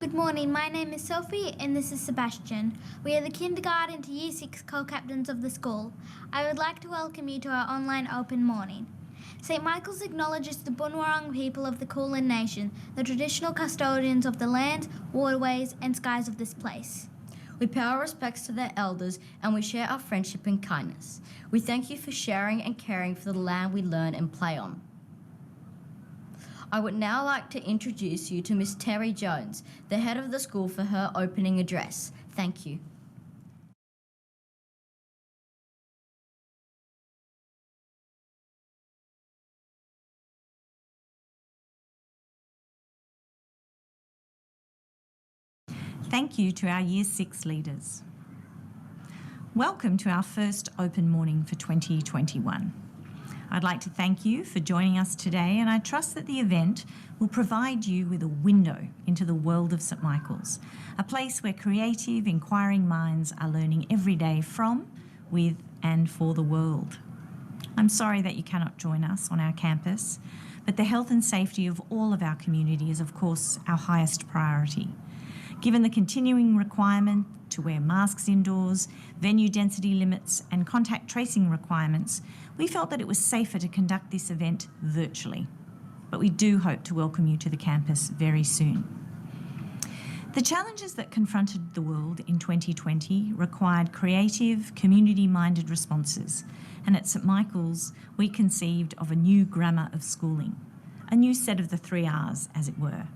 Good morning, my name is Sophie and this is Sebastian. We are the kindergarten to year 6 co-captains of the school. I would like to welcome you to our online open morning. St. Michael's acknowledges the Bunurong people of the Kulin Nation, the traditional custodians of the land, waterways and skies of this place. We pay our respects to their elders and we share our friendship and kindness. We thank you for sharing and caring for the land we learn and play on. I would now like to introduce you to Miss Terry Jones, the head of the school, for her opening address. Thank you. Thank you to our Year 6 leaders. Welcome to our first open morning for 2021. I'd like to thank you for joining us today, and I trust that the event will provide you with a window into the world of St. Michael's, a place where creative, inquiring minds are learning every day from, with and for the world. I'm sorry that you cannot join us on our campus, but the health and safety of all of our community is, of course, our highest priority. Given the continuing requirement to wear masks indoors, venue density limits and contact tracing requirements, we felt that it was safer to conduct this event virtually. But we do hope to welcome you to the campus very soon. The challenges that confronted the world in 2020 required creative, community-minded responses, and at St. Michael's we conceived of a new grammar of schooling, a new set of the 3 R's, as it were: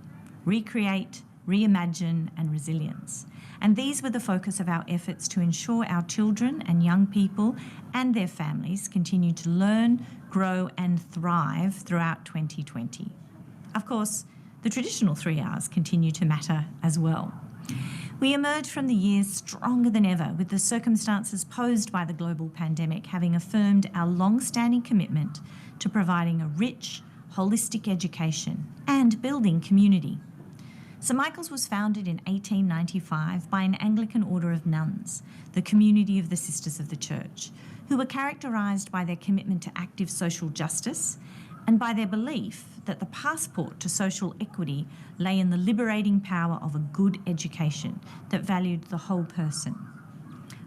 recreate, reimagine and resilience. And these were the focus of our efforts to ensure our children and young people and their families continue to learn, grow and thrive throughout 2020. Of course, the traditional 3 R's continue to matter as well. We emerged from the year stronger than ever, with the circumstances posed by the global pandemic having affirmed our long-standing commitment to providing a rich, holistic education and building community. St. Michael's was founded in 1895 by an Anglican order of nuns, the community of the Sisters of the Church, who were characterised by their commitment to active social justice and by their belief that the passport to social equity lay in the liberating power of a good education that valued the whole person.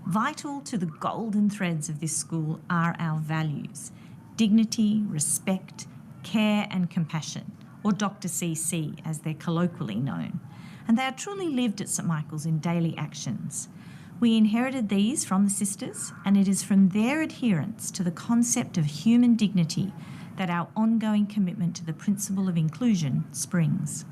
Vital to the golden threads of this school are our values: dignity, respect, care and compassion, or Dr. CC as they're colloquially known, and they are truly lived at St. Michael's in daily actions. We inherited these from the sisters, and it is from their adherence to the concept of human dignity that our ongoing commitment to the principle of inclusion springs.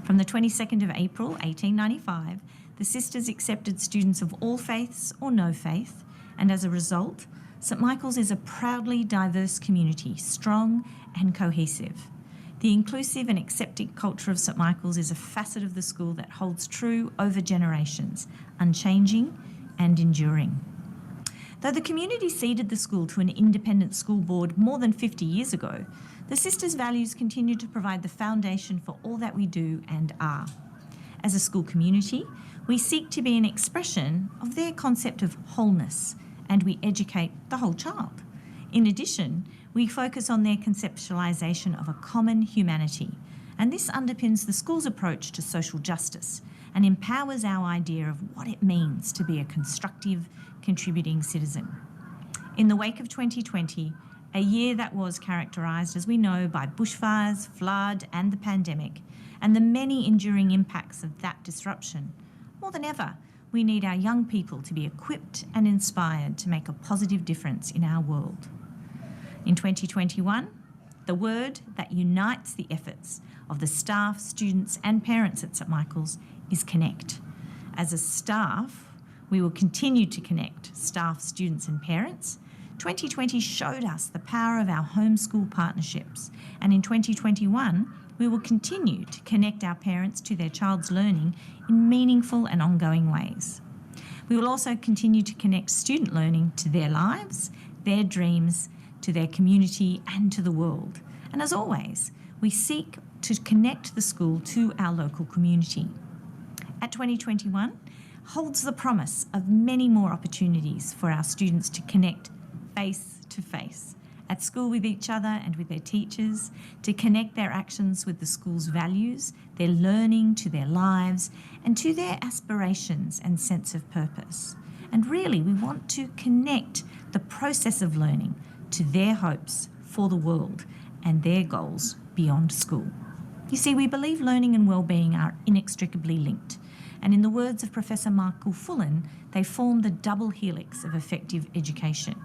From the 22nd of April 1895, the sisters accepted students of all faiths or no faith, and as a result, St. Michael's is a proudly diverse community, strong and cohesive. The inclusive and accepting culture of St. Michael's is a facet of the school that holds true over generations, unchanging and enduring. Though the community ceded the school to an independent school board more than 50 years ago, the sisters' values continue to provide the foundation for all that we do and are. As a school community, we seek to be an expression of their concept of wholeness, and we educate the whole child. In addition, we focus on their conceptualisation of a common humanity, and this underpins the school's approach to social justice and empowers our idea of what it means to be a constructive, contributing citizen. In the wake of 2020, a year that was characterised, as we know, by bushfires, flood and the pandemic, and the many enduring impacts of that disruption, more than ever, we need our young people to be equipped and inspired to make a positive difference in our world. In 2021, the word that unites the efforts of the staff, students and parents at St. Michael's is connect. As a staff, we will continue to connect staff, students and parents. 2020 showed us the power of our homeschool partnerships, and in 2021, we will continue to connect our parents to their child's learning in meaningful and ongoing ways. We will also continue to connect student learning to their lives, their dreams, to their community and to the world. And as always, we seek to connect the school to our local community. At 2021 holds the promise of many more opportunities for our students to connect face to face at school with each other and with their teachers, to connect their actions with the school's values, their learning to their lives, and to their aspirations and sense of purpose. And really, we want to connect the process of learning to their hopes for the world and their goals beyond school. You see, we believe learning and well-being are inextricably linked. And in the words of Professor Michael Fullan, they form the double helix of effective education.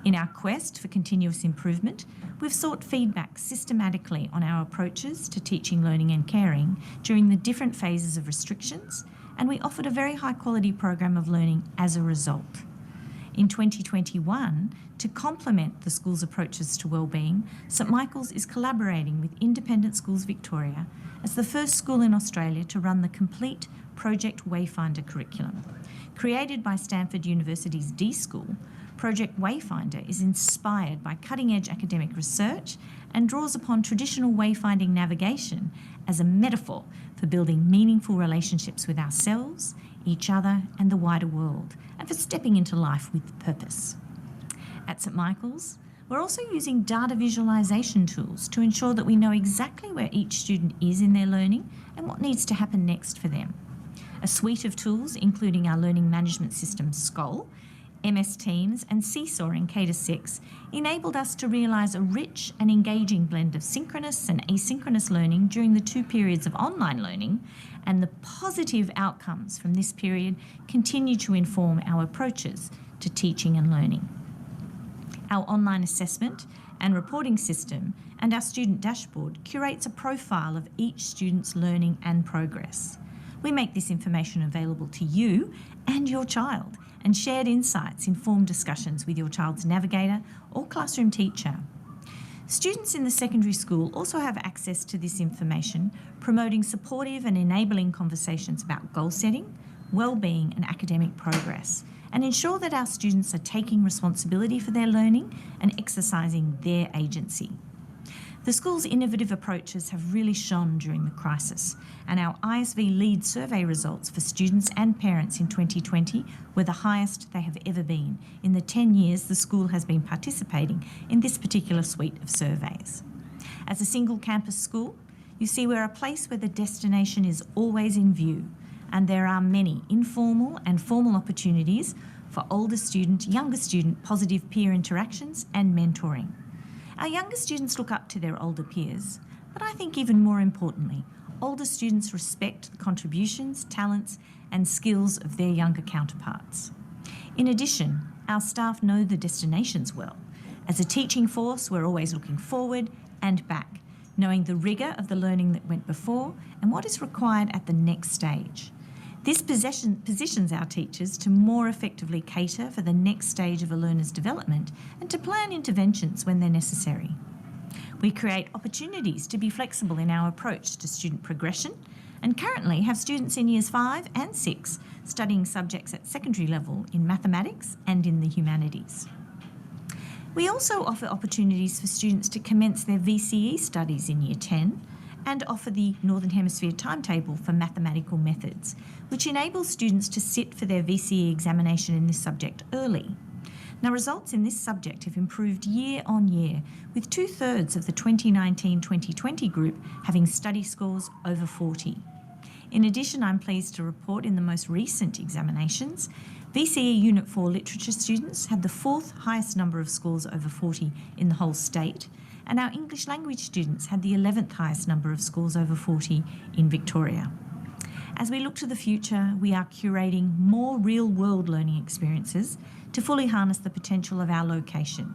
In our quest for continuous improvement, we've sought feedback systematically on our approaches to teaching, learning and caring during the different phases of restrictions, and we offered a very high-quality program of learning as a result. In 2021, to complement the school's approaches to wellbeing, St Michael's is collaborating with Independent Schools Victoria as the first school in Australia to run the complete Project Wayfinder curriculum. Created by Stanford University's D School, Project Wayfinder is inspired by cutting-edge academic research and draws upon traditional wayfinding navigation as a metaphor for building meaningful relationships with ourselves, each other and the wider world, and for stepping into life with purpose. At St Michael's, we're also using data visualisation tools to ensure that we know exactly where each student is in their learning and what needs to happen next for them. A suite of tools, including our learning management system SCOL, MS Teams and Seesaw in K-6, enabled us to realise a rich and engaging blend of synchronous and asynchronous learning during the 2 periods of online learning, and the positive outcomes from this period continue to inform our approaches to teaching and learning. Our online assessment and reporting system and our student dashboard curates a profile of each student's learning and progress. We make this information available to you and your child, and shared insights inform discussions with your child's navigator or classroom teacher. Students in the secondary school also have access to this information, promoting supportive and enabling conversations about goal setting, wellbeing and academic progress, and ensure that our students are taking responsibility for their learning and exercising their agency. The school's innovative approaches have really shone during the crisis, and our ISV LEAD survey results for students and parents in 2020 were the highest they have ever been in the 10 years the school has been participating in this particular suite of surveys. As a single campus school, you see we're a place where the destination is always in view, and there are many informal and formal opportunities for older student, younger student positive peer interactions and mentoring. Our younger students look up to their older peers, but I think even more importantly, older students respect the contributions, talents and skills of their younger counterparts. In addition, our staff know the destinations well. As a teaching force, we're always looking forward and back, knowing the rigour of the learning that went before and what is required at the next stage. This positions our teachers to more effectively cater for the next stage of a learner's development and to plan interventions when they're necessary. We create opportunities to be flexible in our approach to student progression and currently have students in years 5 and 6 studying subjects at secondary level in mathematics and in the humanities. We also offer opportunities for students to commence their VCE studies in Year 10 and offer the Northern Hemisphere timetable for mathematical methods, which enables students to sit for their VCE examination in this subject early. Now, results in this subject have improved year on year, with 2/3 of the 2019-2020 group having study scores over 40. In addition, I'm pleased to report in the most recent examinations, VCE Unit 4 literature students had the 4th highest number of scores over 40 in the whole state, and our English language students had the 11th highest number of scores over 40 in Victoria. As we look to the future, we are curating more real-world learning experiences to fully harness the potential of our location,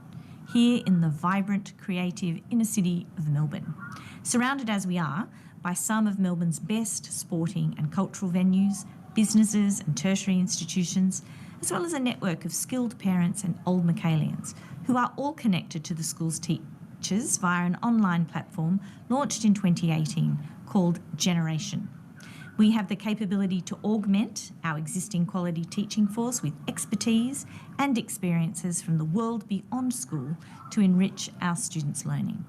here in the vibrant, creative inner city of Melbourne, surrounded as we are by some of Melbourne's best sporting and cultural venues, businesses and tertiary institutions, as well as a network of skilled parents and old Michaelians who are all connected to the school's teachers via an online platform launched in 2018 called Generation. We have the capability to augment our existing quality teaching force with expertise and experiences from the world beyond school to enrich our students' learning.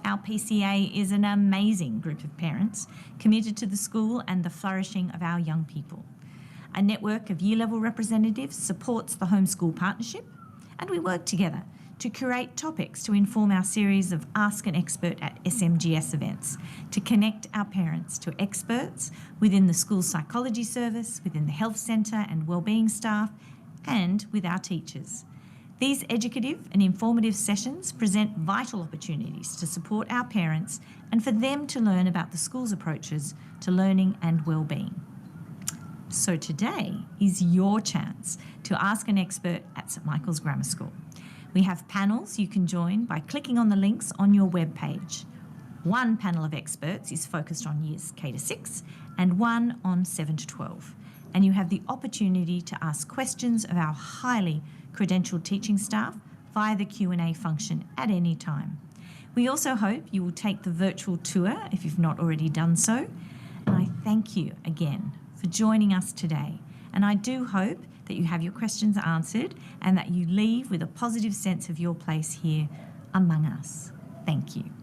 Our PCA is an amazing group of parents committed to the school and the flourishing of our young people. A network of year-level representatives supports the Homeschool Partnership, and we work together to curate topics to inform our series of Ask an Expert at SMGS events, to connect our parents to experts within the school psychology service, within the health centre and wellbeing staff, and with our teachers. These educative and informative sessions present vital opportunities to support our parents and for them to learn about the school's approaches to learning and wellbeing. So today is your chance to ask an expert at St Michael's Grammar School. We have panels you can join by clicking on the links on your webpage. One panel of experts is focused on years K to 6 and one on 7 to 12. And you have the opportunity to ask questions of our highly credentialed teaching staff via the Q&A function at any time. We also hope you will take the virtual tour if you've not already done so. And I thank you again for joining us today. And I do hope that you have your questions answered and that you leave with a positive sense of your place here among us. Thank you.